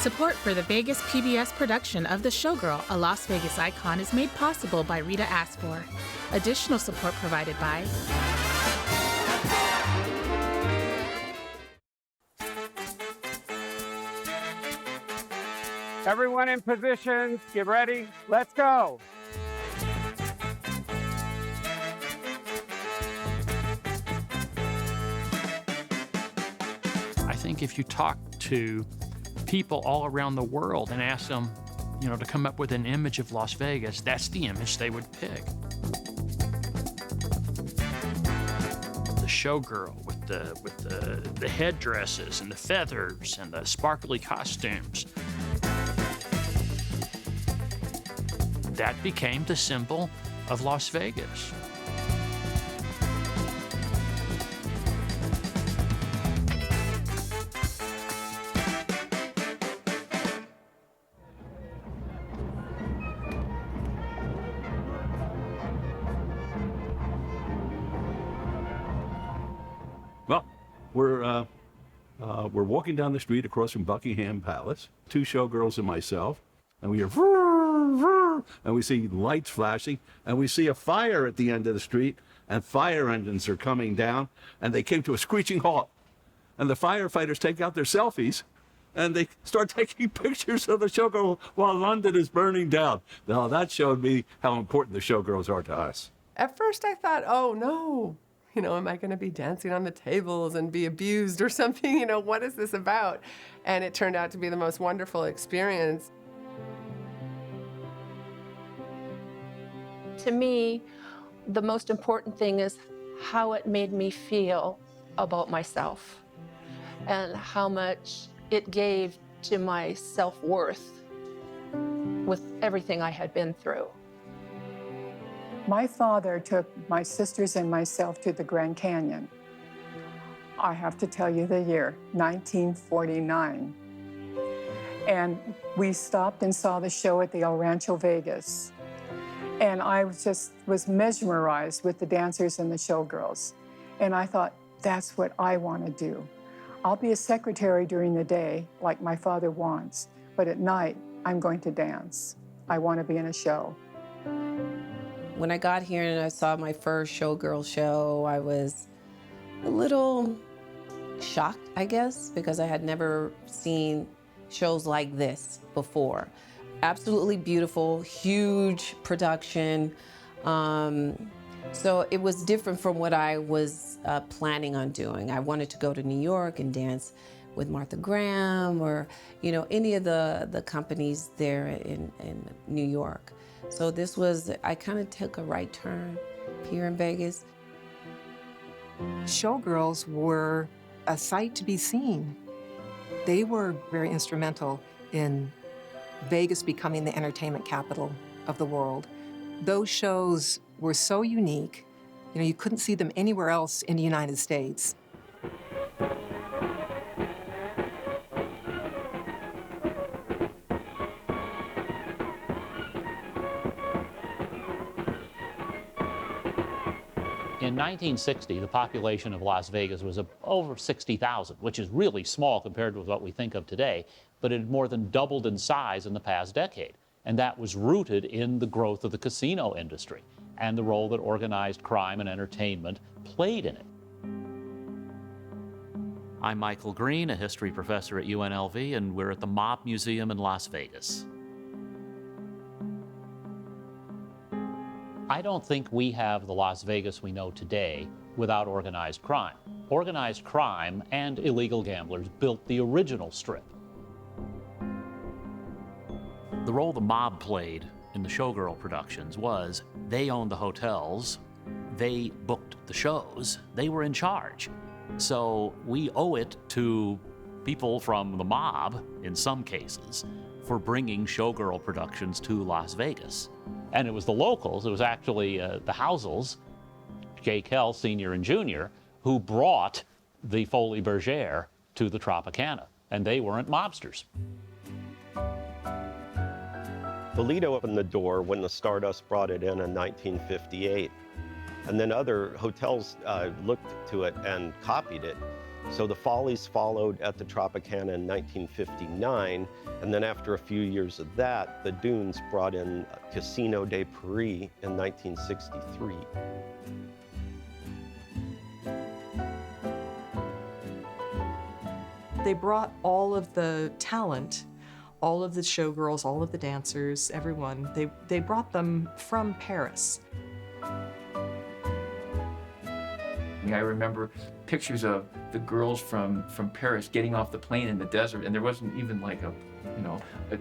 Support for the Vegas PBS production of The Showgirl, a Las Vegas icon, is made possible by Rita Asfor. Additional support provided by Everyone in positions, get ready, let's go. I think if you talk to people all around the world and ask them, to come up with an image of Las Vegas, that's the image they would pick. The showgirl with the headdresses and the feathers and the sparkly costumes. That became the symbol of Las Vegas. Well, we're walking down the street across from Buckingham Palace, two showgirls and myself, and we hear vroom, vroom, and we see lights flashing, and we see a fire at the end of the street, and fire engines are coming down, and they came to a screeching halt. And the firefighters take out their selfies, and they start taking pictures of the showgirl while London is burning down. Now, that showed me how important the showgirls are to us. At first I thought, oh no, am I gonna be dancing on the tables and be abused or something? What is this about? And it turned out to be the most wonderful experience. To me, the most important thing is how it made me feel about myself and how much it gave to my self-worth with everything I had been through. My father took my sisters and myself to the Grand Canyon. I have to tell you the year, 1949. And we stopped and saw the show at the El Rancho Vegas. And I was mesmerized with the dancers and the showgirls. And I thought, that's what I want to do. I'll be a secretary during the day, like my father wants, but at night, I'm going to dance. I want to be in a show. When I got here and I saw my first Showgirl show, I was a little shocked, I guess, because I had never seen shows like this before. Absolutely beautiful, huge production. So it was different from what I was planning on doing. I wanted to go to New York and dance with Martha Graham or, any of the companies there in New York. So this was, I kind of took a right turn here in Vegas. Showgirls were a sight to be seen. They were very instrumental in Vegas becoming the entertainment capital of the world. Those shows were so unique, you couldn't see them anywhere else in the United States. In 1960, the population of Las Vegas was over 60,000, which is really small compared with what we think of today, but it had more than doubled in size in the past decade. And that was rooted in the growth of the casino industry and the role that organized crime and entertainment played in it. I'm Michael Green, a history professor at UNLV, and we're at the Mob Museum in Las Vegas. I don't think we have the Las Vegas we know today without organized crime. Organized crime and illegal gamblers built the original Strip. The role the mob played in the Showgirl productions was they owned the hotels, they booked the shows, they were in charge. So we owe it to people from the mob, in some cases, for bringing Showgirl productions to Las Vegas. And it was the locals, it was actually the Housels, J. Kell Sr. and Jr., who brought the Folie Bergère to the Tropicana, and they weren't mobsters. The Lido opened the door when the Stardust brought it in 1958. And then other hotels looked to it and copied it. So the Follies followed at the Tropicana in 1959, and then after a few years of that, the Dunes brought in Casino de Paris in 1963. They brought all of the talent, all of the showgirls, all of the dancers, everyone, they brought them from Paris. I remember pictures of the girls from Paris getting off the plane in the desert, and there wasn't even like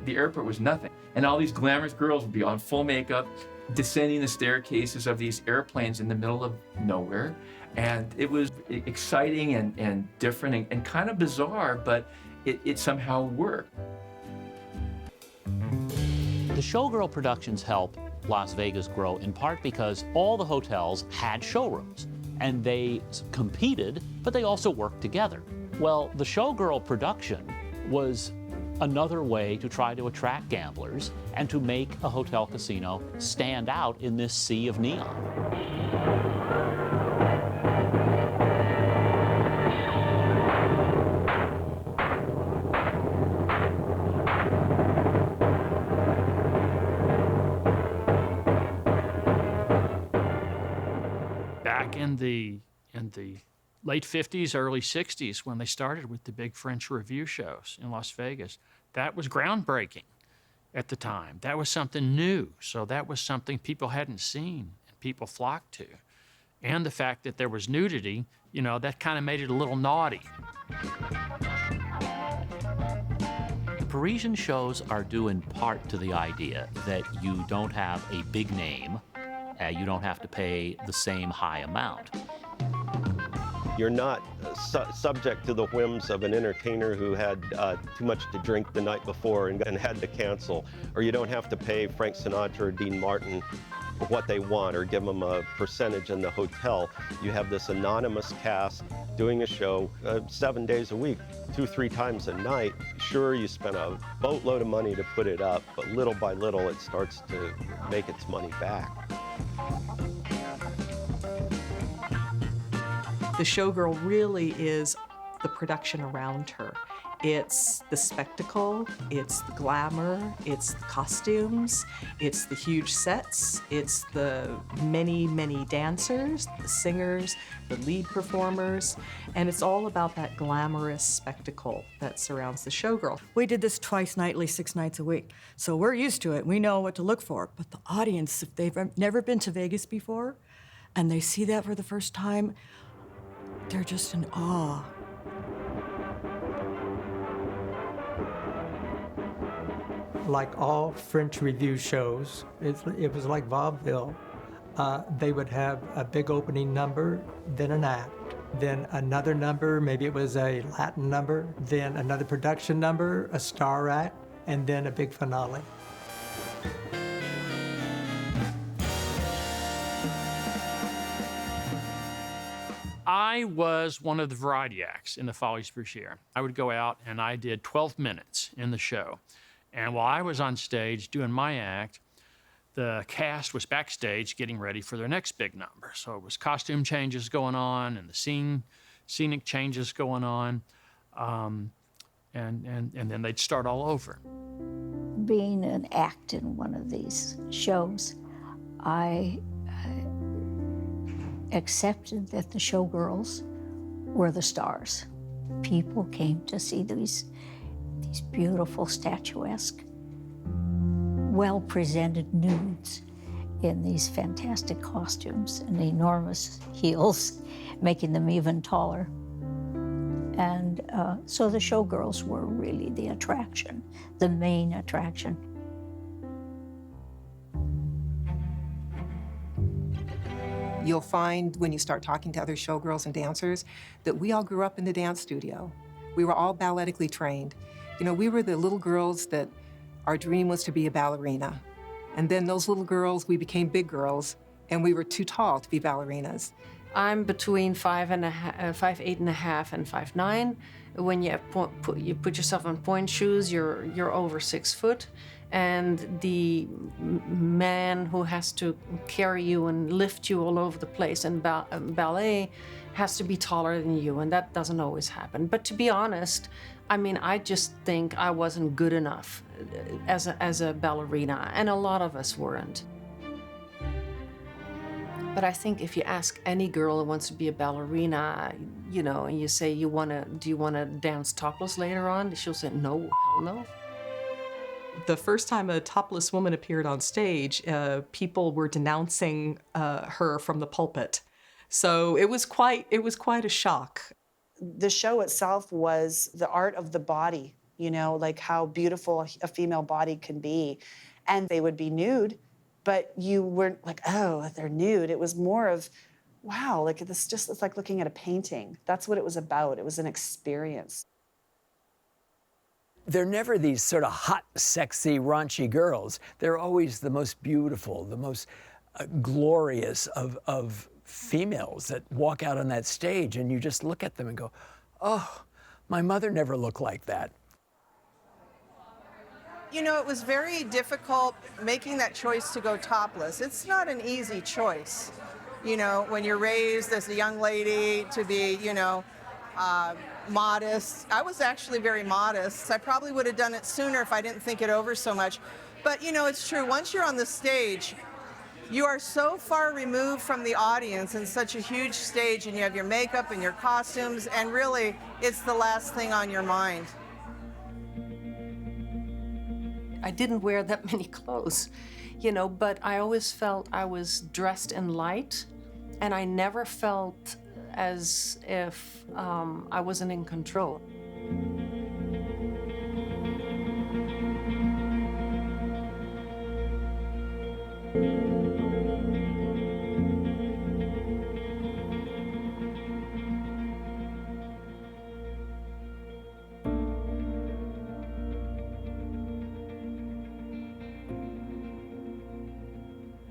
the airport was nothing. And all these glamorous girls would be on full makeup, descending the staircases of these airplanes in the middle of nowhere. And it was exciting and different and kind of bizarre, but it somehow worked. The Showgirl productions helped Las Vegas grow in part because all the hotels had showrooms. And they competed, but they also worked together. Well, the Showgirl production was another way to try to attract gamblers and to make a hotel casino stand out in this sea of neon. Back in the late 50s, early 60s, when they started with the big French Revue shows in Las Vegas, that was groundbreaking at the time. That was something new. So that was something people hadn't seen and people flocked to. And the fact that there was nudity, that kind of made it a little naughty. The Parisian shows are due in part to the idea that you don't have a big name, you don't have to pay the same high amount. You're not subject to the whims of an entertainer who had too much to drink the night before and had to cancel, or you don't have to pay Frank Sinatra or Dean Martin what they want or give them a percentage in the hotel. You have this anonymous cast doing a show 7 days a week, 2-3 times a night. Sure, you spend a boatload of money to put it up, but little by little it starts to make its money back. The Showgirl really is the production around her. It's the spectacle, it's the glamour, it's the costumes, it's the huge sets, it's the many, many dancers, the singers, the lead performers, and it's all about that glamorous spectacle that surrounds the Showgirl. We did this twice nightly, 6 nights a week, so we're used to it. We know what to look for, but the audience, if they've never been to Vegas before, and they see that for the first time, they're just in awe. Like all French Revue shows, it was like vaudeville. They would have a big opening number, then an act, then another number, maybe it was a Latin number, then another production number, a star act, and then a big finale. I was one of the variety acts in the Folies Bergère. I would go out and I did 12 minutes in the show. And while I was on stage doing my act, the cast was backstage getting ready for their next big number. So it was costume changes going on and the scenic changes going on. And then they'd start all over. Being an act in one of these shows, I accepted that the showgirls were the stars. People came to see these beautiful, statuesque, well-presented nudes in these fantastic costumes and enormous heels, making them even taller. And so the showgirls were really the attraction, the main attraction. You'll find when you start talking to other showgirls and dancers that we all grew up in the dance studio. We were all balletically trained. You know, we were the little girls that our dream was to be a ballerina. And then those little girls, we became big girls, and we were too tall to be ballerinas. I'm between 5'8.5" and 5'9", When you put yourself in pointe shoes, you're over 6 foot, and the man who has to carry you and lift you all over the place in ballet has to be taller than you, and that doesn't always happen. But to be honest, I mean, I just think I wasn't good enough as a ballerina, and a lot of us weren't. But I think if you ask any girl who wants to be a ballerina, you know, and you say, do you want to dance topless later on? She'll say, no, hell no. The first time a topless woman appeared on stage, people were denouncing her from the pulpit. So it was quite a shock. The show itself was the art of the body, you know, like how beautiful a female body can be. And they would be nude, but you weren't like, oh, they're nude. It was more of, wow, like it's like looking at a painting. That's what it was about. It was an experience. They're never these sort of hot, sexy, raunchy girls. They're always the most beautiful, the most glorious of females that walk out on that stage, and you just look at them and go, oh, my mother never looked like that. You know, it was very difficult making that choice to go topless. It's not an easy choice. You know, when you're raised as a young lady to be, you know, modest. I was actually very modest. I probably would have done it sooner if I didn't think it over so much. But, you know, it's true. Once you're on the stage, you are so far removed from the audience in such a huge stage, and you have your makeup and your costumes, and really, it's the last thing on your mind. I didn't wear that many clothes, you know, but I always felt I was dressed in light, and I never felt as if I wasn't in control.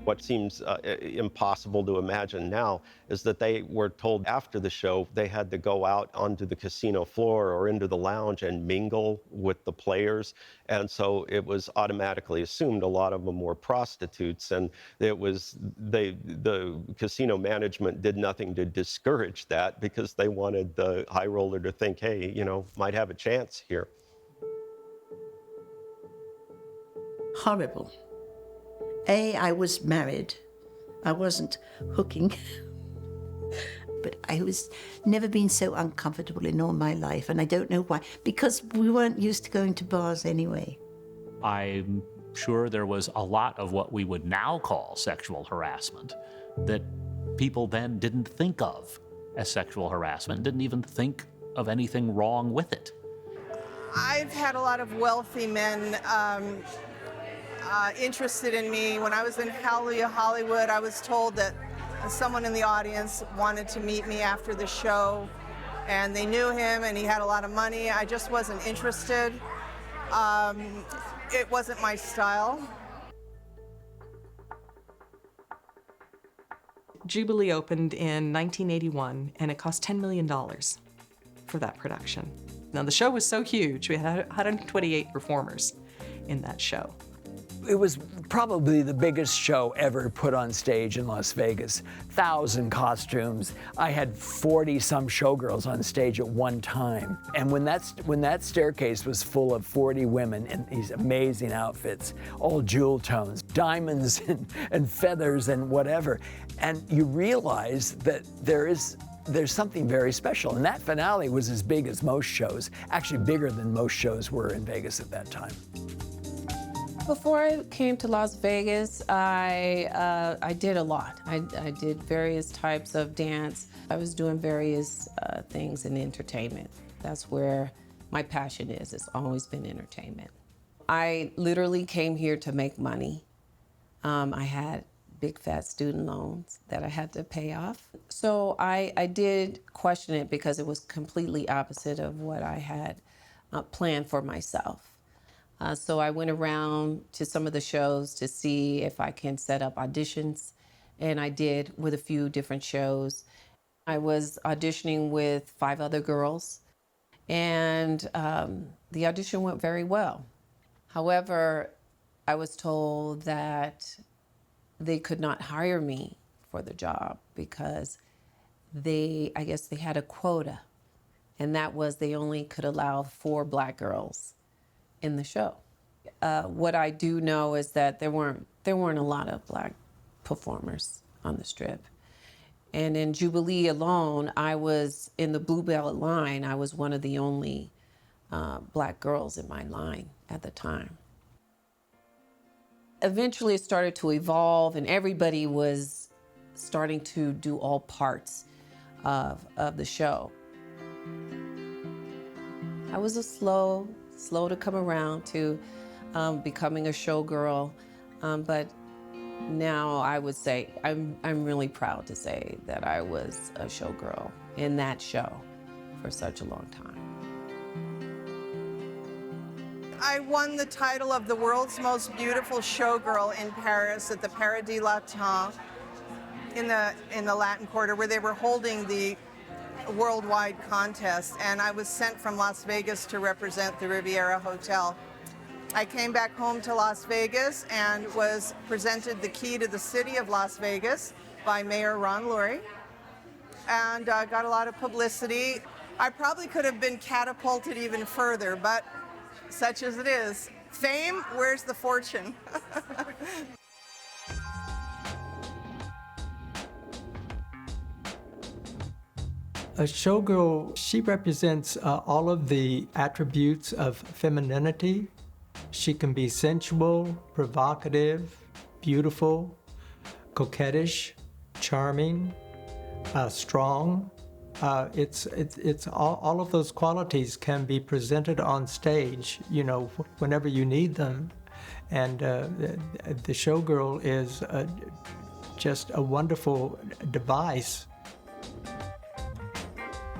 What seems impossible to imagine now is that they were told after the show they had to go out onto the casino floor or into the lounge and mingle with the players. And so it was automatically assumed a lot of them were prostitutes, and it was the casino management did nothing to discourage that because they wanted the high roller to think, hey, you know, might have a chance here. Horrible. I was married. I wasn't hooking. But I was never been so uncomfortable in all my life, and I don't know why. Because we weren't used to going to bars anyway. I'm sure there was a lot of what we would now call sexual harassment that people then didn't think of as sexual harassment, didn't even think of anything wrong with it. I've had a lot of wealthy men interested in me. When I was in Hallelujah Hollywood, I was told that someone in the audience wanted to meet me after the show, and they knew him and he had a lot of money. I just wasn't interested. It wasn't my style. Jubilee opened in 1981, and it cost $10 million for that production. Now, the show was so huge, we had 128 performers in that show. It was probably the biggest show ever put on stage in Las Vegas. 1,000 costumes. I had 40-some showgirls on stage at one time. And when that staircase was full of 40 women in these amazing outfits, all jewel tones, diamonds and feathers and whatever, and you realize that there's something very special. And that finale was as big as most shows, actually bigger than most shows were in Vegas at that time. Before I came to Las Vegas, I did a lot. I did various types of dance. I was doing various things in entertainment. That's where my passion is. It's always been entertainment. I literally came here to make money. I had big fat student loans that I had to pay off. So I did question it because it was completely opposite of what I had planned for myself. So I went around to some of the shows to see if I can set up auditions, and I did with a few different shows. I was auditioning with 5 other girls, And the audition went very well. However, I was told that they could not hire me for the job because I guess they had a quota, and that was they only could allow 4 Black girls in the show. What I do know is that there weren't a lot of Black performers on the strip. And in Jubilee alone, I was in the Blue Belt line. I was one of the only Black girls in my line at the time. Eventually, it started to evolve, and everybody was starting to do all parts of the show. I was slow to come around to becoming a showgirl, but now I would say I'm really proud to say that I was a showgirl in that show for such a long time. I won the title of the world's most beautiful showgirl in Paris at the Paradis Latin in the Latin Quarter, where they were holding the worldwide contest, and I was sent from Las Vegas to represent the Riviera Hotel. I came back home to Las Vegas and was presented the key to the city of Las Vegas by Mayor Ron Lurie, and got a lot of publicity. I probably could have been catapulted even further, but such as it is. Fame, where's the fortune? A showgirl, she represents all of the attributes of femininity. She can be sensual, provocative, beautiful, coquettish, charming, strong. It's all of those qualities can be presented on stage, you know, whenever you need them. And the showgirl is just a wonderful device.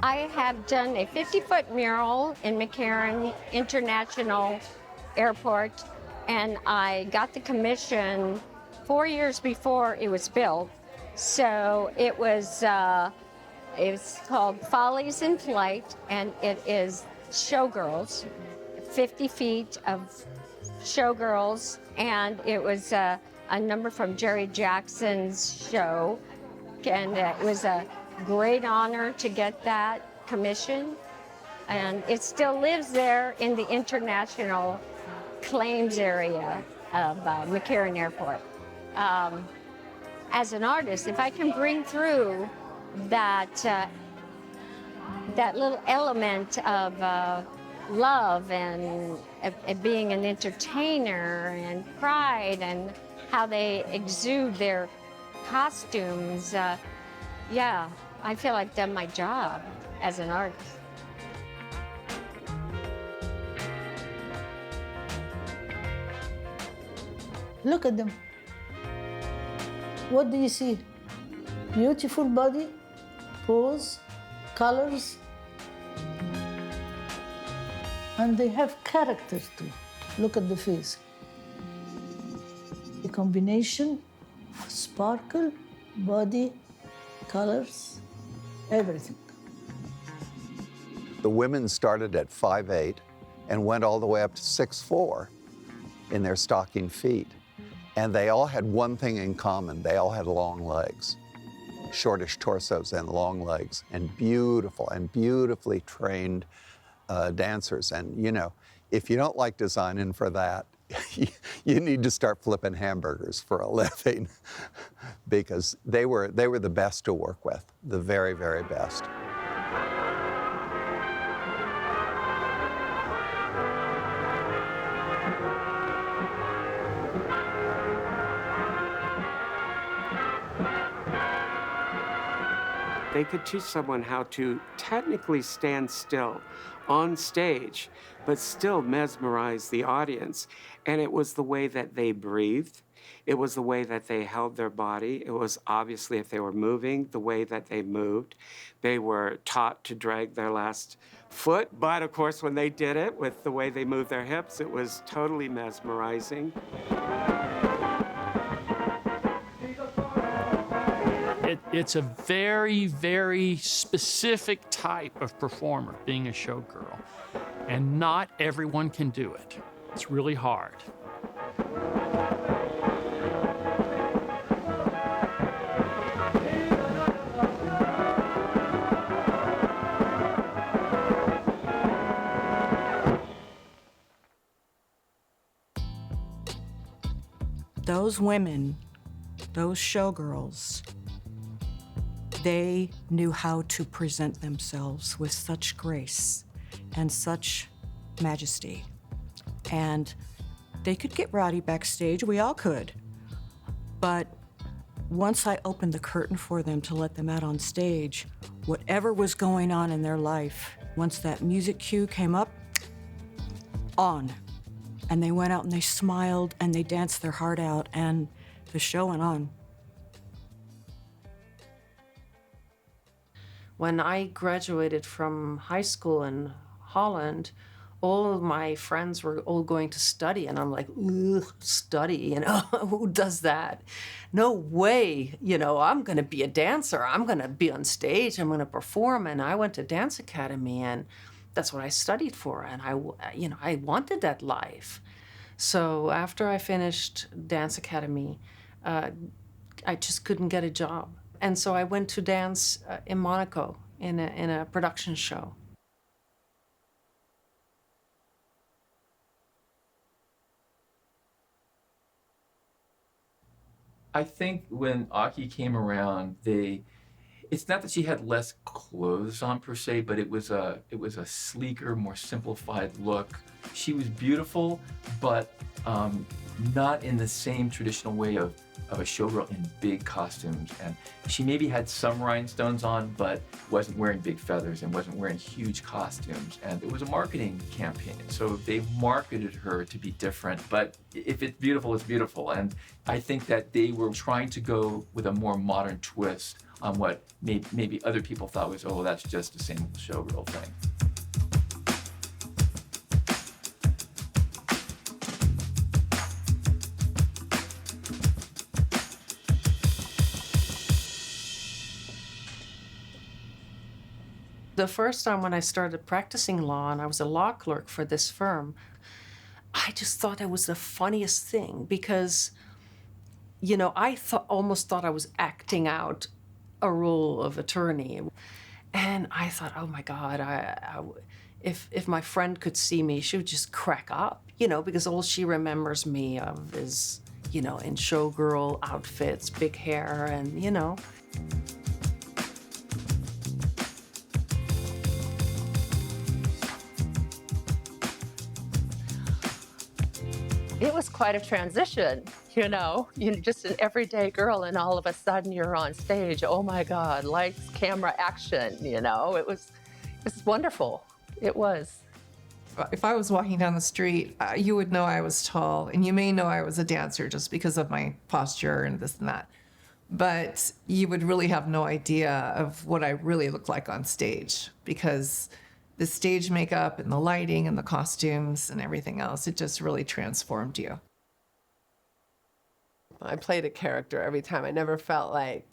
I have done a 50-foot mural in McCarran International Airport, and I got the commission 4 years before it was built. So it was it's called Follies in Flight, and it is showgirls, 50 feet of showgirls, and it was a number from Jerry Jackson's show, and it was a great honor to get that commission, and it still lives there in the international claims area of McCarran Airport. As an artist, if I can bring through that little element of love and being an entertainer and pride and how they exude their costumes, yeah, I feel I've done my job as an artist. Look at them. What do you see? Beautiful body, pose, colors, and they have characters too. Look at the face. The combination of sparkle, body, colors, everything. The women started at 5'8" and went all the way up to 6'4" in their stocking feet. And they all had one thing in common. They all had long legs, shortish torsos and long legs, and beautifully trained dancers. And you know, if you don't like designing for that, you need to start flipping hamburgers for a living because they were the best to work with, the very, very best. They could teach someone how to technically stand still on stage, but still mesmerize the audience. And it was the way that they breathed. It was the way that they held their body. It was obviously, if they were moving, the way that they moved. They were taught to drag their last foot. But of course, when they did it with the way they moved their hips, it was totally mesmerizing. It's a very, very specific type of performer, being a showgirl. And not everyone can do it. It's really hard. Those women, those showgirls, they knew how to present themselves with such grace and such majesty. And they could get rowdy backstage, we all could. But once I opened the curtain for them to let them out on stage, whatever was going on in their life, once that music cue came up, on. And they went out and they smiled and they danced their heart out and the show went on. When I graduated from high school in Holland, all of my friends were all going to study, and I'm like, ugh, study, you know, who does that? No way, you know, I'm gonna be a dancer, I'm gonna be on stage, I'm gonna perform, and I went to dance academy, and that's what I studied for, and I wanted that life. So after I finished dance academy, I just couldn't get a job. And so I went to dance in Monaco in a production show. I think when Aki came around, it's not that she had less clothes on per se, but it was a sleeker, more simplified look. She was beautiful, but not in the same traditional way of a showgirl in big costumes. And she maybe had some rhinestones on, but wasn't wearing big feathers and wasn't wearing huge costumes. And it was a marketing campaign. So they marketed her to be different. But if it's beautiful, it's beautiful. And I think that they were trying to go with a more modern twist on what maybe other people thought was, oh, that's just the same showgirl thing. The first time when I started practicing law, and I was a law clerk for this firm, I just thought it was the funniest thing because, you know, I almost thought I was acting out a role of attorney. And I thought, oh my God, if my friend could see me, she would just crack up, you know, because all she remembers me of is, you know, in showgirl outfits, big hair, and, you know. It was quite a transition, you know, just an everyday girl, and all of a sudden you're on stage. Oh my God, lights, camera, action, you know. It's wonderful. It was. If I was walking down the street, you would know I was tall, and you may know I was a dancer just because of my posture and this and that. But you would really have no idea of what I really looked like on stage, because the stage makeup and the lighting and the costumes and everything else, it just really transformed you. I played a character every time. I never felt like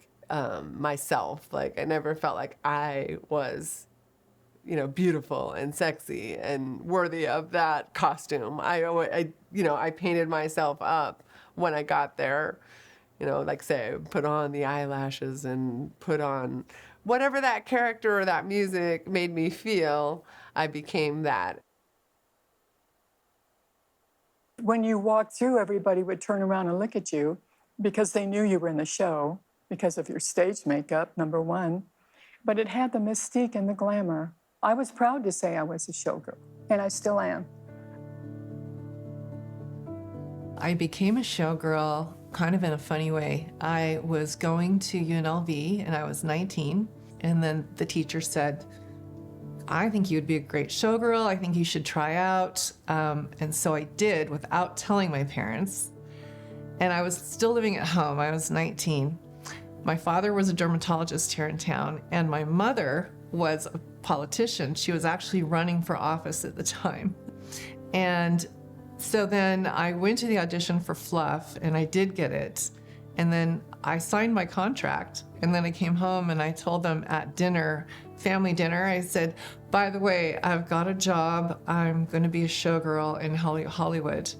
myself. Like, I never felt like I was, you know, beautiful and sexy and worthy of that costume. I painted myself up when I got there. You know, like say, put on the eyelashes and put on whatever that character or that music made me feel, I became that. When you walked through, everybody would turn around and look at you because they knew you were in the show because of your stage makeup, number one. But it had the mystique and the glamour. I was proud to say I was a showgirl, and I still am. I became a showgirl kind of in a funny way. I was going to UNLV and I was 19, and then the teacher said, I think you would be a great showgirl. I think you should try out. And so I did without telling my parents. And I was still living at home. I was 19. My father was a dermatologist here in town, and my mother was a politician. She was actually running for office at the time. And so then I went to the audition for Fluff, and I did get it. And then I signed my contract, and then I came home and I told them at dinner, family dinner, I said, by the way, I've got a job. I'm going to be a showgirl in Hollywood.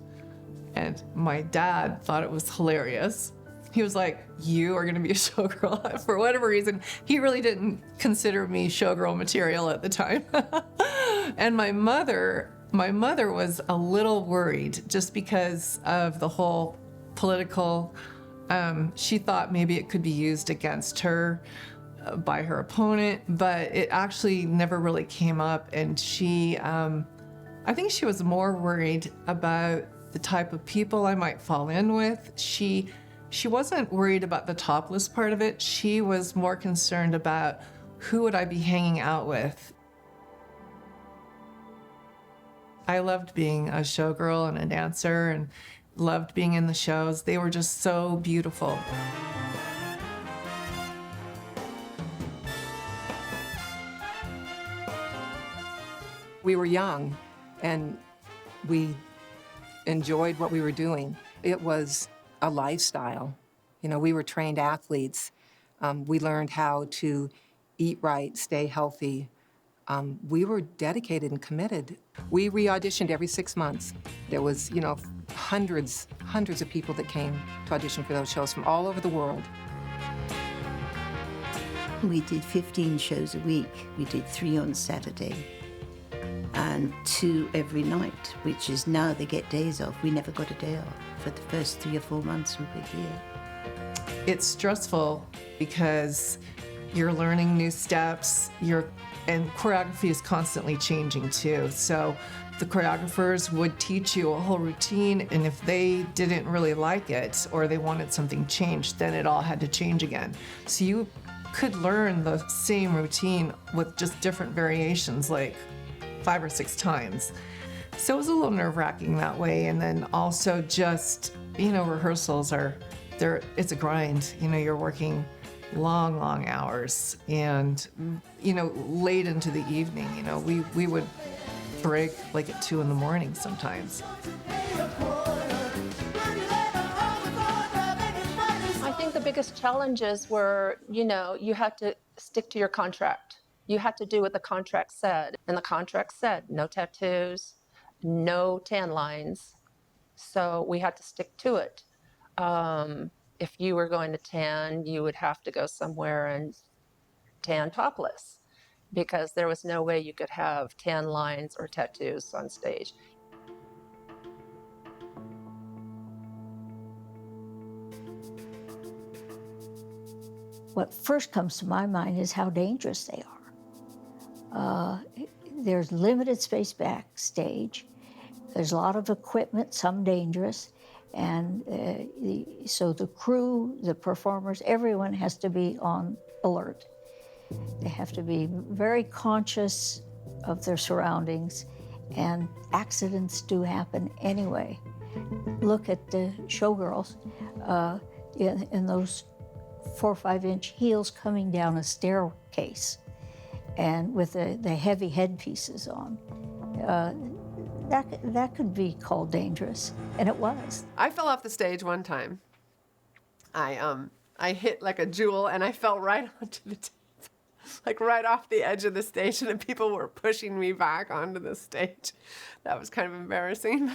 And my dad thought it was hilarious. He was like, you are going to be a showgirl? For whatever reason, he really didn't consider me showgirl material at the time. And my mother was a little worried just because of the whole political, she thought maybe it could be used against her by her opponent, but it actually never really came up. And she, I think she was more worried about the type of people I might fall in with. She wasn't worried about the topless part of it. She was more concerned about who would I be hanging out with. I loved being a showgirl and a dancer and loved being in the shows. They were just so beautiful. We were young and we enjoyed what we were doing. It was a lifestyle. You know, we were trained athletes. We learned how to eat right, stay healthy. We were dedicated and committed. We re-auditioned every 6 months. There was, you know, hundreds of people that came to audition for those shows from all over the world. We did 15 shows a week. We did 3 on Saturday and 2 every night, which is now they get days off. We never got a day off for the first 3 or 4 months we were here. It's stressful because you're learning new steps, and choreography is constantly changing too. So the choreographers would teach you a whole routine, and if they didn't really like it or they wanted something changed, then it all had to change again. So you could learn the same routine with just different variations, like 5 or 6 times. So it was a little nerve-wracking that way. And then also just, you know, rehearsals it's a grind. You know, you're working long hours and, you know, late into the evening. You know, we would break like at 2 in the morning sometimes. I think the biggest challenges were, you know, you had to stick to your contract. You had to do what the contract said. And the contract said no tattoos, no tan lines. So we had to stick to it. If you were going to tan, you would have to go somewhere and tan topless because there was no way you could have tan lines or tattoos on stage. What first comes to my mind is how dangerous they are. There's limited space backstage. There's a lot of equipment, some dangerous. And so the crew, the performers, everyone has to be on alert. They have to be very conscious of their surroundings, and accidents do happen anyway. Look at the showgirls in those 4 or 5 inch heels coming down a staircase and with the heavy headpieces on. That could be called dangerous, and it was. I fell off the stage one time. I hit like a jewel and I fell right onto the table, like right off the edge of the stage, and people were pushing me back onto the stage. That was kind of embarrassing.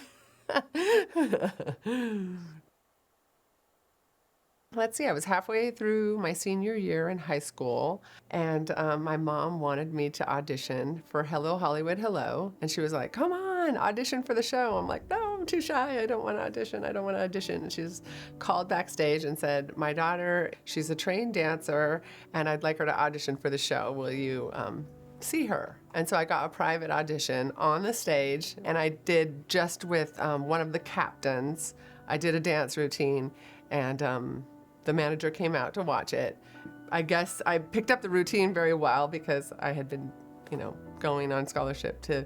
Let's see, I was halfway through my senior year in high school, and my mom wanted me to audition for Hello, Hollywood, Hello. And she was like, come on, audition for the show. I'm like, no, I'm too shy. I don't want to audition. And she just called backstage and said, my daughter, she's a trained dancer, and I'd like her to audition for the show. Will you see her? And so I got a private audition on the stage, and I did just with one of the captains. I did a dance routine, and the manager came out to watch it. I guess I picked up the routine very well because I had been, you know, going on scholarship to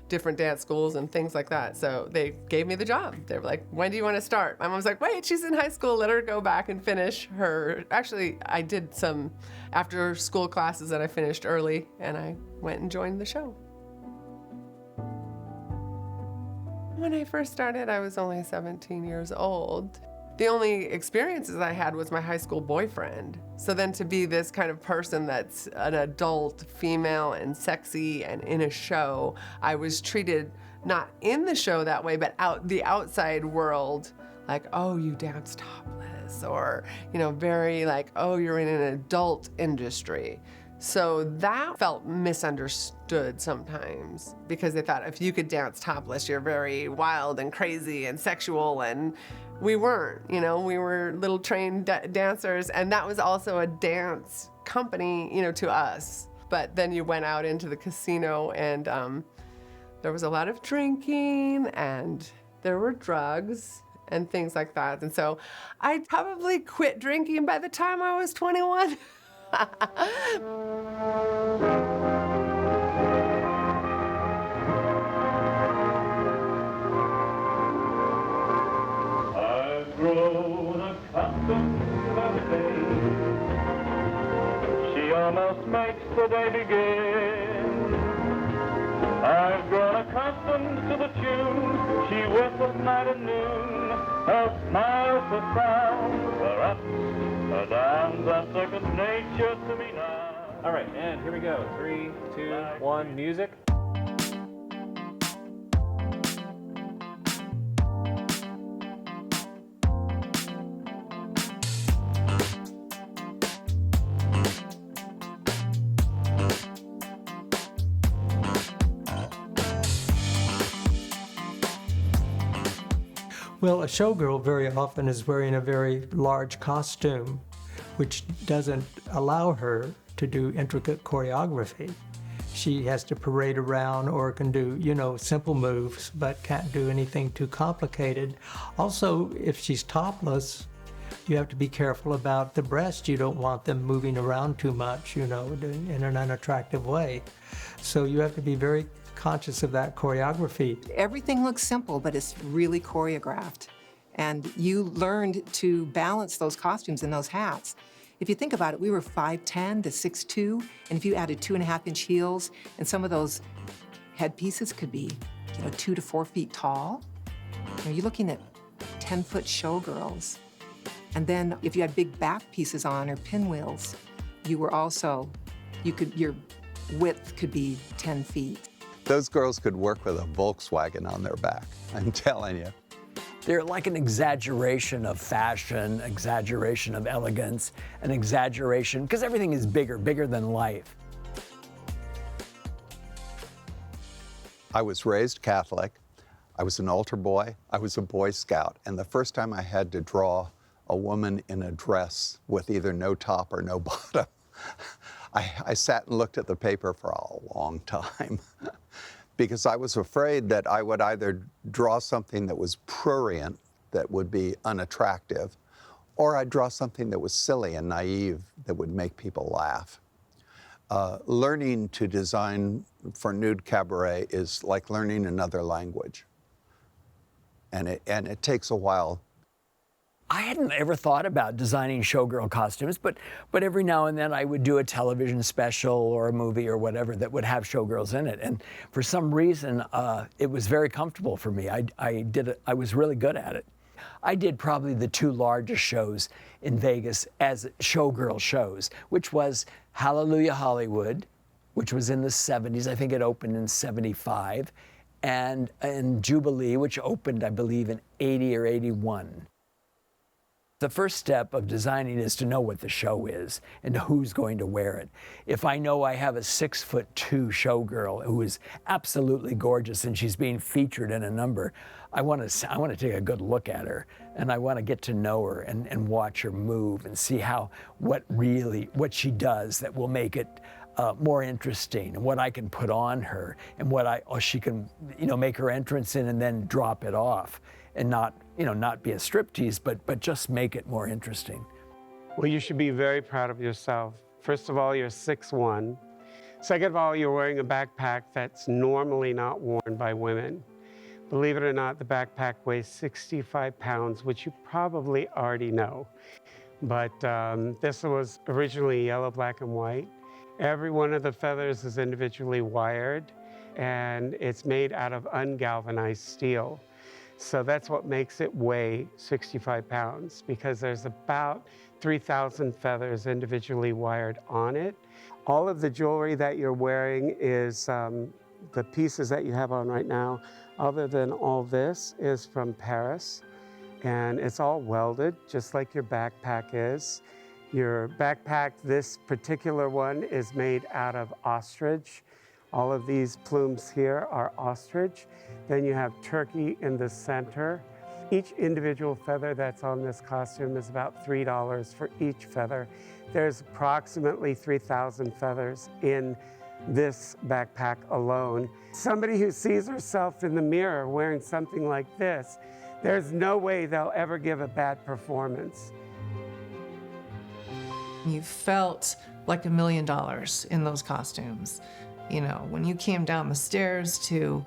different dance schools and things like that. So they gave me the job. They were like, when do you want to start? My mom was like, wait, she's in high school. Let her go back and finish her. Actually, I did some after school classes that I finished early, and I went and joined the show. When I first started, I was only 17 years old. The only experiences I had was my high school boyfriend. So then to be this kind of person that's an adult female and sexy and in a show, I was treated not in the show that way, but the outside world, like, oh, you dance topless, or, you know, very like, oh, you're in an adult industry. So that felt misunderstood sometimes because they thought if you could dance topless, you're very wild and crazy and sexual, and we weren't, you know, we were little trained dancers, and that was also a dance company, you know, to us. But then you went out into the casino and there was a lot of drinking and there were drugs and things like that. And so I probably quit drinking by the time I was 21. I've grown accustomed to the pain. She almost makes the day begin. I've grown accustomed to the tune she whistles night and noon. Her smile's the sound, her ups, her downs are second nature to me now. All right, and here we go. 3, 2, 1, music. Well, a showgirl very often is wearing a very large costume, which doesn't allow her to do intricate choreography. She has to parade around or can do, you know, simple moves, but can't do anything too complicated. Also, if she's topless, you have to be careful about the breasts. You don't want them moving around too much, you know, in an unattractive way. So you have to be very conscious of that choreography. Everything looks simple, but it's really choreographed. And you learned to balance those costumes and those hats. If you think about it, we were 5'10" to 6'2", and if you added 2.5-inch heels, and some of those headpieces could be, you know, 2 to 4 feet tall. You know, you're looking at 10-foot showgirls. And then if you had big back pieces on or pinwheels, you were also, your width could be 10 feet. Those girls could work with a Volkswagen on their back, I'm telling you. They're like an exaggeration of fashion, exaggeration of elegance, an exaggeration, because everything is bigger than life. I was raised Catholic. I was an altar boy. I was a Boy Scout. And the first time I had to draw a woman in a dress with either no top or no bottom, I sat and looked at the paper for a long time because I was afraid that I would either draw something that was prurient, that would be unattractive, or I'd draw something that was silly and naive that would make people laugh. Learning to design for nude cabaret is like learning another language. And it takes a while. I hadn't ever thought about designing showgirl costumes, but every now and then I would do a television special or a movie or whatever that would have showgirls in it. And for some reason, it was very comfortable for me. I was really good at it. I did probably the 2 largest shows in Vegas as showgirl shows, which was Hallelujah Hollywood, which was in the 70s. I think it opened in 75, and Jubilee, which opened, I believe, in 80 or 81. The first step of designing is to know what the show is and who's going to wear it. If I know I have a 6'2" showgirl who is absolutely gorgeous and she's being featured in a number, I want to take a good look at her, and I want to get to know her and watch her move and see what she does that will make it more interesting, and what I can put on her, and she can, you know, make her entrance in and then drop it off, and not be a striptease, but just make it more interesting. Well, you should be very proud of yourself. First of all, you're 6'1". Second of all, you're wearing a backpack that's normally not worn by women. Believe it or not, the backpack weighs 65 pounds, which you probably already know. But this was originally yellow, black, and white. Every one of the feathers is individually wired, and it's made out of ungalvanized steel. So that's what makes it weigh 65 pounds, because there's about 3,000 feathers individually wired on it. All of the jewelry that you're wearing is the pieces that you have on right now, other than all this, is from Paris. And it's all welded, just like your backpack is. Your backpack, this particular one, is made out of ostrich. All of these plumes here are ostrich. Then you have turkey in the center. Each individual feather that's on this costume is about $3 for each feather. There's approximately 3,000 feathers in this backpack alone. Somebody who sees herself in the mirror wearing something like this, there's no way they'll ever give a bad performance. You felt like $1 million in those costumes. You know, when you came down the stairs to,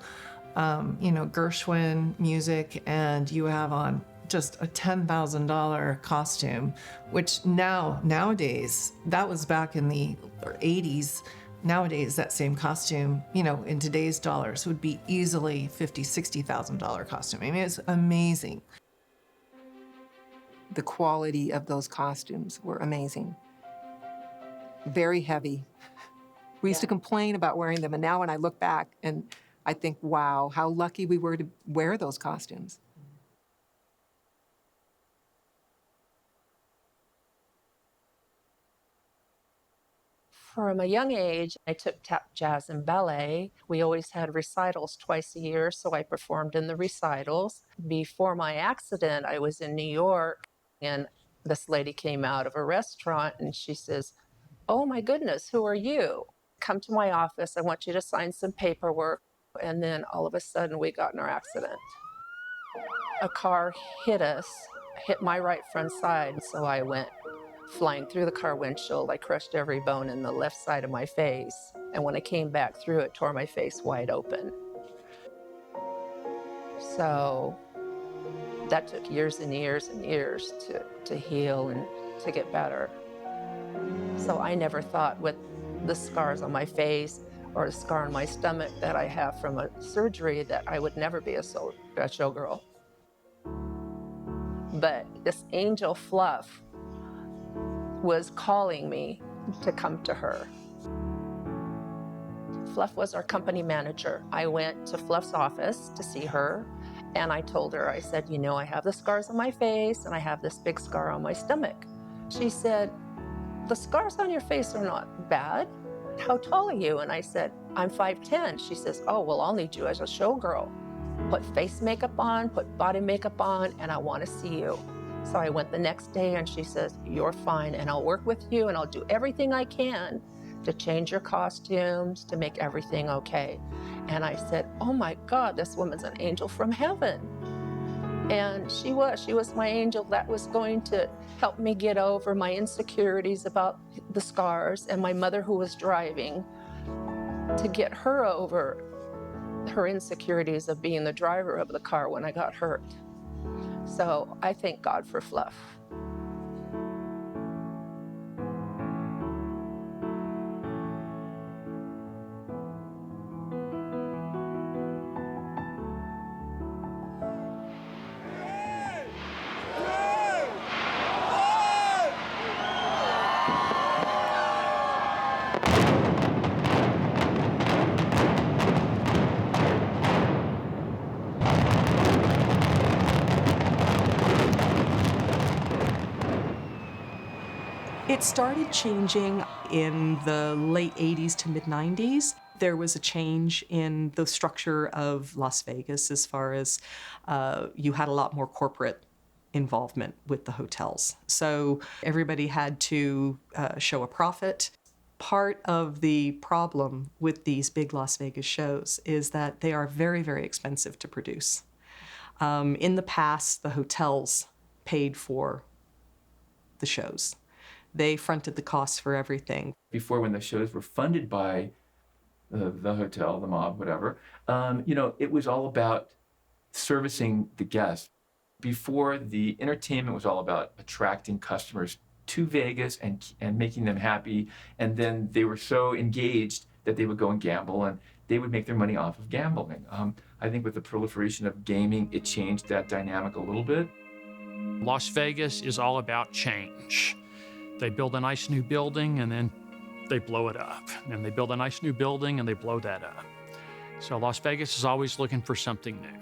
you know, Gershwin music, and you have on just a $10,000 costume, which nowadays, that was back in the 80s. Nowadays, that same costume, you know, in today's dollars would be easily $50,000, $60,000 costume. I mean, it's amazing. The quality of those costumes were amazing. Very heavy. We used to complain about wearing them, and now when I look back and I think, wow, how lucky we were to wear those costumes. From a young age, I took tap, jazz, and ballet. We always had recitals twice a year, so I performed in the recitals. Before my accident, I was in New York, and this lady came out of a restaurant, and she says, "Oh my goodness, who are you? Come to my office. I want you to sign some paperwork." And then all of a sudden, we got in our accident. A car hit us, hit my right front side, so I went flying through the car windshield. I crushed every bone in the left side of my face. And when I came back through, it tore my face wide open. So that took years and years and years to heal and to get better. So I never thought with the scars on my face or the scar on my stomach that I have from a surgery that I would never be a showgirl. But this angel Fluff was calling me to come to her. Fluff was our company manager. I went to Fluff's office to see her, and I told her, I said, you know, I have the scars on my face and I have this big scar on my stomach. She said, the scars on your face are not bad. How tall are you? And I said, I'm 5'10". She says, oh, well, I'll need you as a showgirl. Put face makeup on, put body makeup on, and I want to see you. So I went the next day, and she says, you're fine, and I'll work with you, and I'll do everything I can to change your costumes, to make everything okay. And I said, oh my God, this woman's an angel from heaven. And she was my angel that was going to help me get over my insecurities about the scars, and my mother who was driving, to get her over her insecurities of being the driver of the car when I got hurt. So I thank God for Fluff. It started changing in the late 80s to mid 90s. There was a change in the structure of Las Vegas as far as you had a lot more corporate involvement with the hotels. So everybody had to show a profit. Part of the problem with these big Las Vegas shows is that they are very, very expensive to produce. In the past, the hotels paid for the shows. They fronted the costs for everything. Before, when the shows were funded by the hotel, the mob, whatever, you know, it was all about servicing the guests. Before, the entertainment was all about attracting customers to Vegas and making them happy. And then they were so engaged that they would go and gamble, and they would make their money off of gambling. I think with the proliferation of gaming, it changed that dynamic a little bit. Las Vegas is all about change. They build a nice new building and then they blow it up. And they build a nice new building and they blow that up. So Las Vegas is always looking for something new.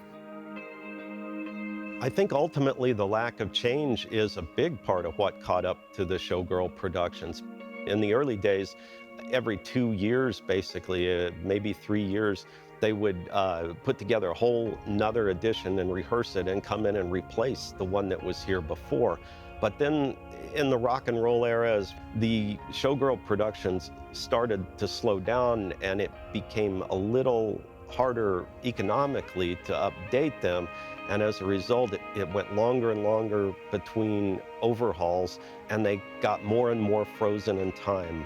I think ultimately the lack of change is a big part of what caught up to the Showgirl productions. In the early days, every 2 years, basically, maybe 3 years, they would put together a whole nother edition and rehearse it and come in and replace the one that was here before. But then in the rock and roll era, as the Showgirl productions started to slow down and it became a little harder economically to update them. And as a result, it went longer and longer between overhauls, and they got more and more frozen in time.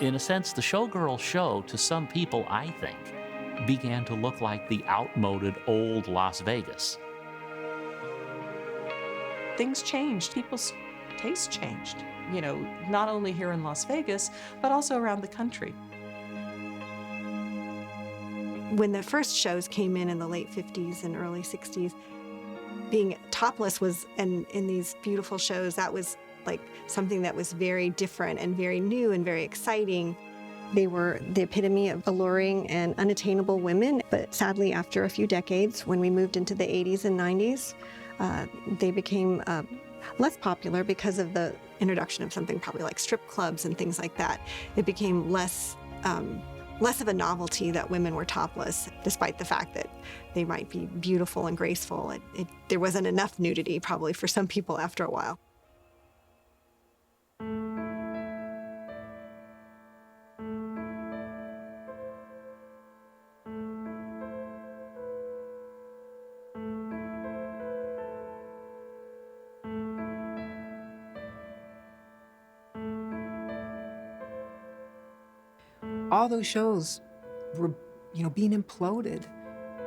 In a sense, the Showgirl show, to some people, I think, began to look like the outmoded old Las Vegas. Things changed. People's tastes changed, you know, not only here in Las Vegas, but also around the country. When the first shows came in the late 50s and early 60s, being topless was, and in these beautiful shows, that was like something that was very different and very new and very exciting. They were the epitome of alluring and unattainable women, but sadly, after a few decades, when we moved into the 80s and 90s, they became less popular because of the introduction of something probably like strip clubs and things like that. It became less of a novelty that women were topless, despite the fact that they might be beautiful and graceful. There wasn't enough nudity probably for some people after a while. All those shows were, you know, being imploded.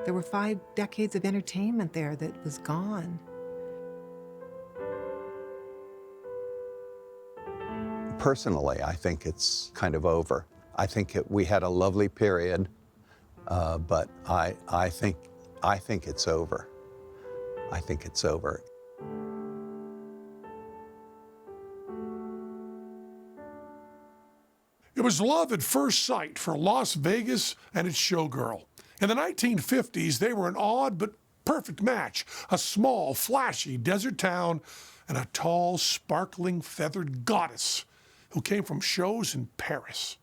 There were 5 decades of entertainment there that was gone. Personally, I think it's kind of over. I think we had a lovely period, but I think it's over. I think it's over. It was love at first sight for Las Vegas and its Showgirl. In the 1950s, they were an odd but perfect match, a small, flashy desert town and a tall, sparkling, feathered goddess who came from shows in Paris.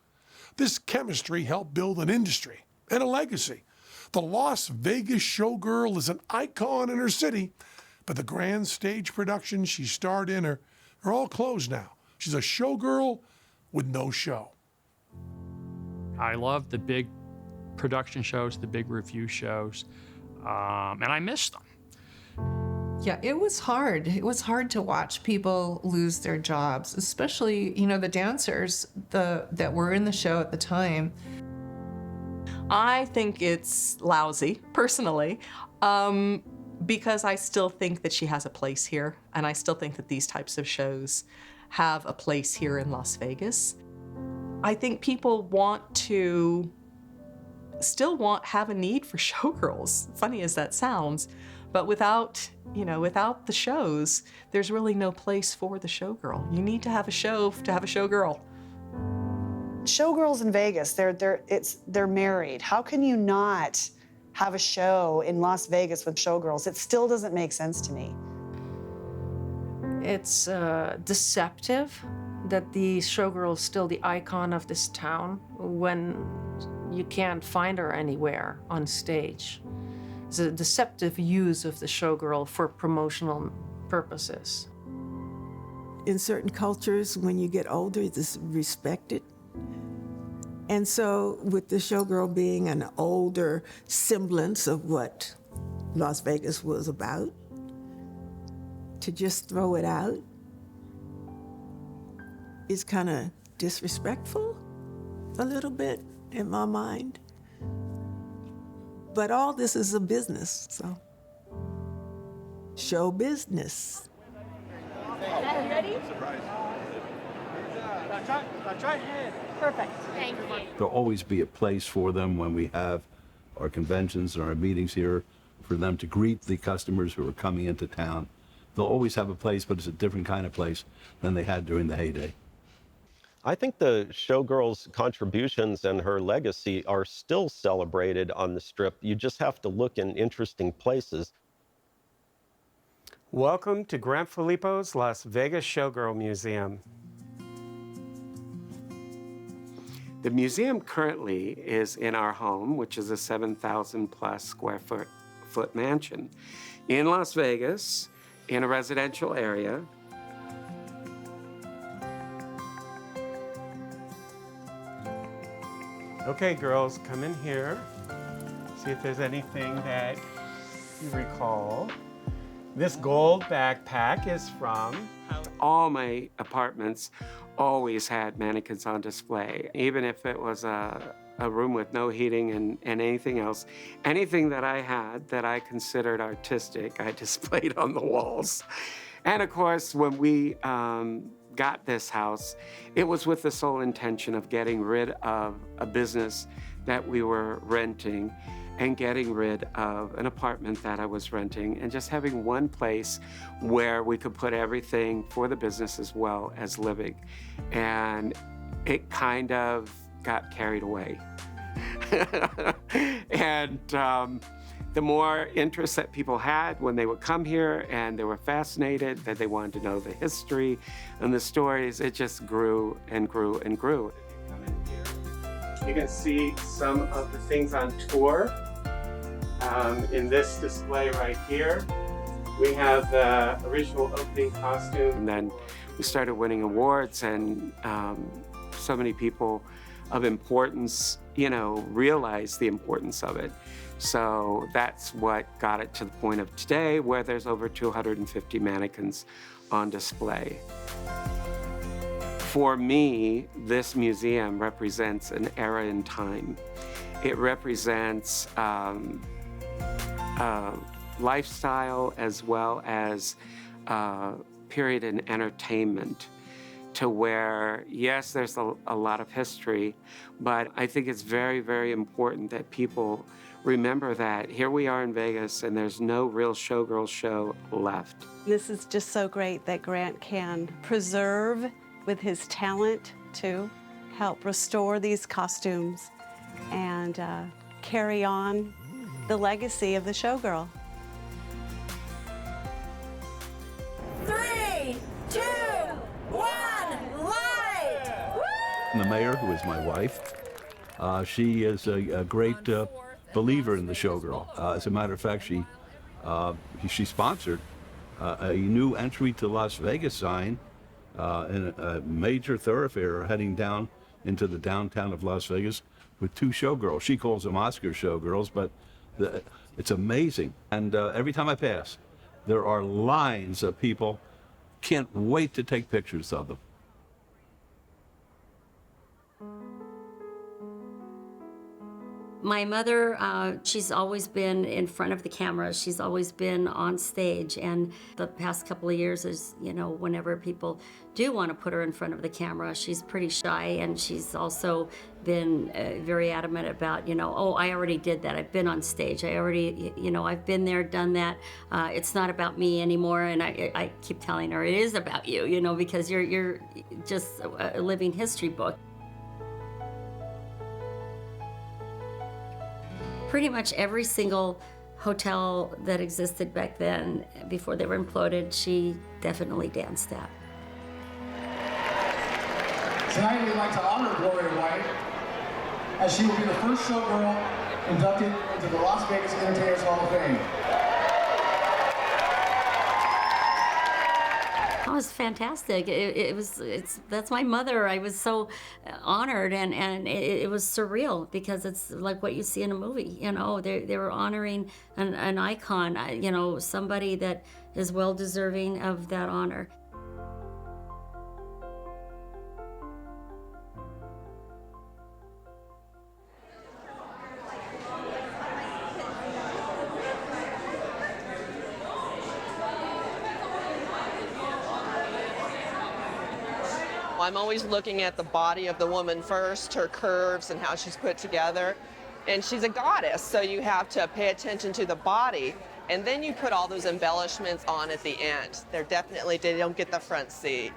This chemistry helped build an industry and a legacy. The Las Vegas Showgirl is an icon in her city, but the grand stage productions she starred in are all closed now. She's a showgirl with no show. I love the big production shows, the big review shows, and I missed them. Yeah, it was hard. It was hard to watch people lose their jobs, especially, you know, the dancers that were in the show at the time. I think it's lousy, personally, because I still think that she has a place here, and I still think that these types of shows have a place here in Las Vegas. I think people have a need for showgirls, funny as that sounds, but without the shows, there's really no place for the showgirl. You need to have a show to have a showgirl. Showgirls in Vegas, they're married. How can you not have a show in Las Vegas with showgirls? It still doesn't make sense to me. It's deceptive that the showgirl is still the icon of this town when you can't find her anywhere on stage. It's a deceptive use of the showgirl for promotional purposes. In certain cultures, when you get older, it's respected. And so with the showgirl being an older semblance of what Las Vegas was about, to just throw it out is kind of disrespectful, a little bit in my mind. But all this is a business, so. Show business. Ready? Now try ahead. Perfect. Thank you. There'll always be a place for them when we have our conventions and our meetings here, for them to greet the customers who are coming into town. They'll always have a place, but it's a different kind of place than they had during the heyday. I think the Showgirl's contributions and her legacy are still celebrated on the Strip. You just have to look in interesting places. Welcome to Grant Filippo's Las Vegas Showgirl Museum. The museum currently is in our home, which is a 7,000 plus square foot mansion in Las Vegas, in a residential area. Okay, girls, come in here. See if there's anything that you recall. This gold backpack is from... All my apartments always had mannequins on display, even if it was a room with no heating and anything else. Anything that I had that I considered artistic, I displayed on the walls. And of course, when we got this house, it was with the sole intention of getting rid of a business that we were renting and getting rid of an apartment that I was renting and just having one place where we could put everything for the business as well as living. And it kind of got carried away. And the more interest that people had when they would come here and they were fascinated, that they wanted to know the history and the stories, it just grew and grew and grew. You can see some of the things on tour. In this display right here, we have the original opening costume. And then we started winning awards, and so many people of importance, realized the importance of it. So that's what got it to the point of today, where there's over 250 mannequins on display. For me, this museum represents an era in time. It represents lifestyle as well as period in entertainment, to where, yes, there's a lot of history, but I think it's very, very important that people remember that here we are in Vegas and there's no real Showgirl show left. This is just so great that Grant can preserve with his talent to help restore these costumes and carry on the legacy of the Showgirl. 3, 2, 1, light! The mayor, who is my wife, she is a great believer in the Showgirl. As a matter of fact, she sponsored a new entry to Las Vegas sign in a major thoroughfare heading down into the downtown of Las Vegas with 2 Showgirls. She calls them Oscar Showgirls, but it's amazing. And every time I pass, there are lines of people. Can't wait to take pictures of them. My mother, she's always been in front of the camera. She's always been on stage. And the past couple of years is, whenever people do want to put her in front of the camera, she's pretty shy. And she's also been very adamant about, oh, I already did that. I've been on stage. I already, I've been there, done that. It's not about me anymore. And I keep telling her it is about you, because you're just a living history book. Pretty much every single hotel that existed back then, before they were imploded, she definitely danced at. Tonight we'd like to honor Gloria White, as she will be the first Showgirl inducted into the Las Vegas Entertainers Hall of Fame. That was fantastic. That's my mother. I was so honored, and it was surreal, because it's like what you see in a movie. They were honoring an icon. Somebody that is well deserving of that honor. I'm always looking at the body of the woman first, her curves and how she's put together. And she's a goddess, so you have to pay attention to the body. And then you put all those embellishments on at the end. They don't get the front seat.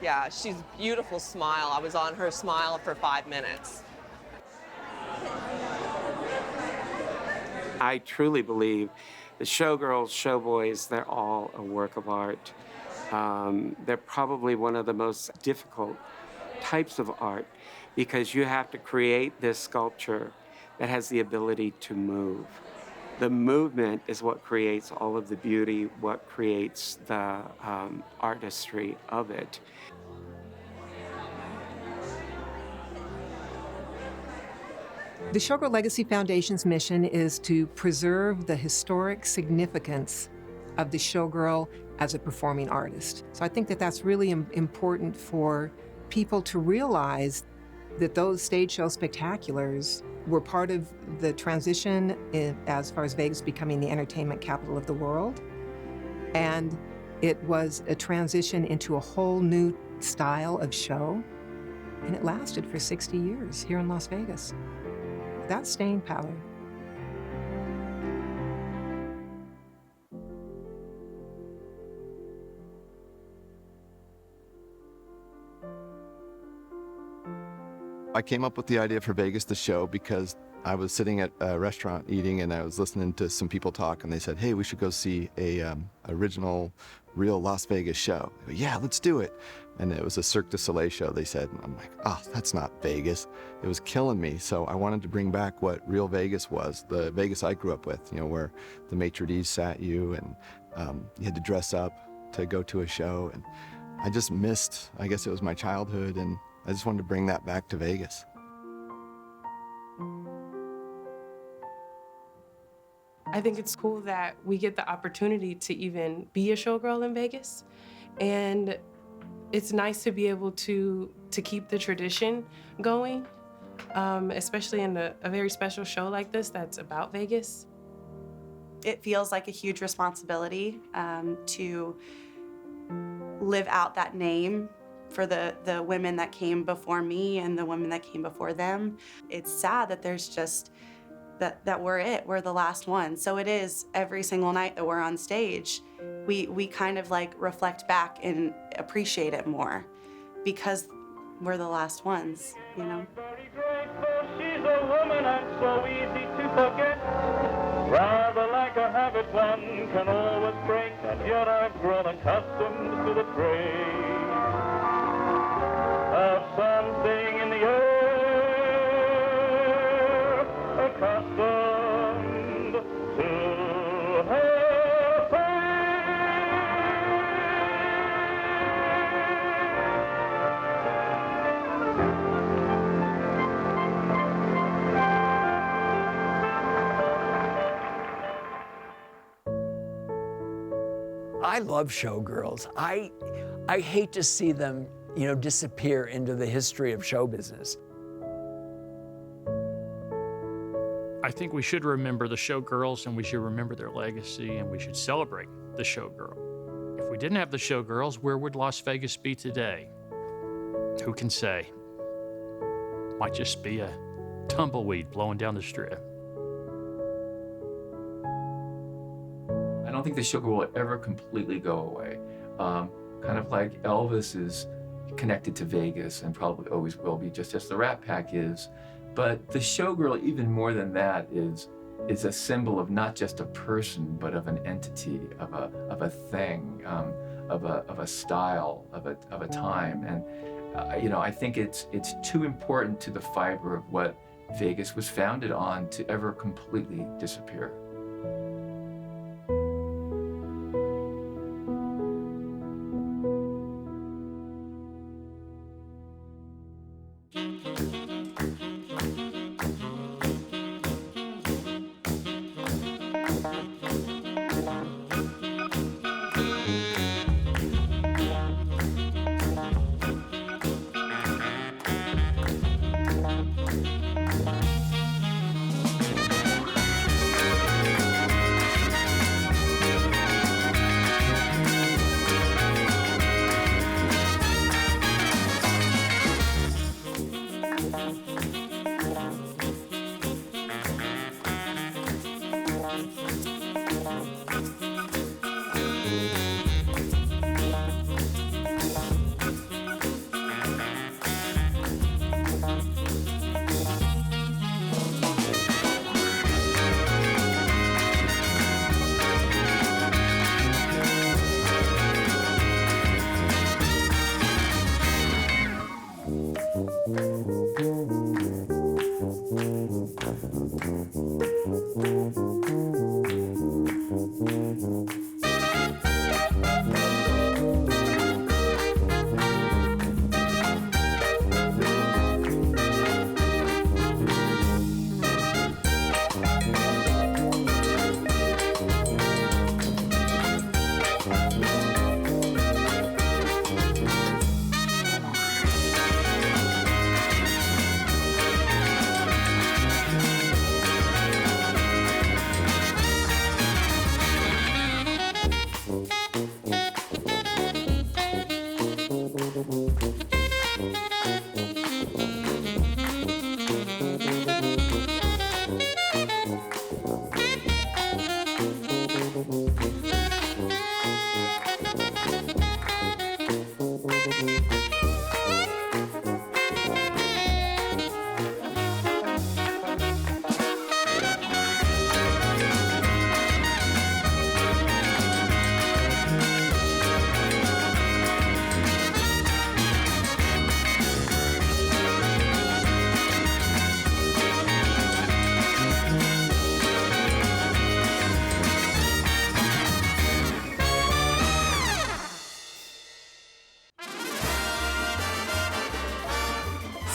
Yeah, she's a beautiful smile. I was on her smile for 5 minutes. I truly believe the showgirls, showboys, they're all a work of art. They're probably one of the most difficult types of art because you have to create this sculpture that has the ability to move. The movement is what creates all of the beauty, what creates the artistry of it. The Showgirl Legacy Foundation's mission is to preserve the historic significance of the showgirl as a performing artist. So I think that that's really important for people to realize that those stage show spectaculars were part of the transition as far as Vegas becoming the entertainment capital of the world. And it was a transition into a whole new style of show. And it lasted for 60 years here in Las Vegas. That's staying power. I came up with the idea for Vegas the show because I was sitting at a restaurant eating and I was listening to some people talk and they said, hey, we should go see a original, real Las Vegas show. I go, yeah, let's do it. And it was a Cirque du Soleil show, they said. And I'm like, oh, that's not Vegas. It was killing me. So I wanted to bring back what real Vegas was, the Vegas I grew up with, you know, where the maitre d's sat you and you had to dress up to go to a show. And I just missed, I guess it was my childhood, and I just wanted to bring that back to Vegas. I think it's cool that we get the opportunity to even be a showgirl in Vegas. And it's nice to be able to keep the tradition going, especially in a very special show like this that's about Vegas. It feels like a huge responsibility to live out that name for the women that came before me and the women that came before them. It's sad that there's just, that we're the last one. So it is every single night that we're on stage, we kind of like reflect back and appreciate it more because we're the last ones, you know? She's a woman and so easy to forget. Rather like a habit one can always break, and yet I've grown accustomed to the trace of something in the air, accustomed to her I love showgirls. I hate to see them, you know, disappear into the history of show business. I think we should remember the showgirls and we should remember their legacy and we should celebrate the showgirl. If we didn't have the showgirls, where would Las Vegas be today? Who can say? Might just be a tumbleweed blowing down the strip. I don't think the showgirl will ever completely go away. Kind of like Elvis is connected to Vegas and probably always will be, just as the Rat Pack is. But the showgirl, even more than that, is a symbol of not just a person, but of an entity, of a thing, of a style, of a time. And you know, I think it's too important to the fiber of what Vegas was founded on to ever completely disappear.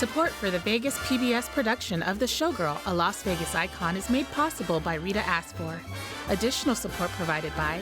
Support for the Vegas PBS production of The Showgirl, a Las Vegas icon, is made possible by Rita Asfor. Additional support provided by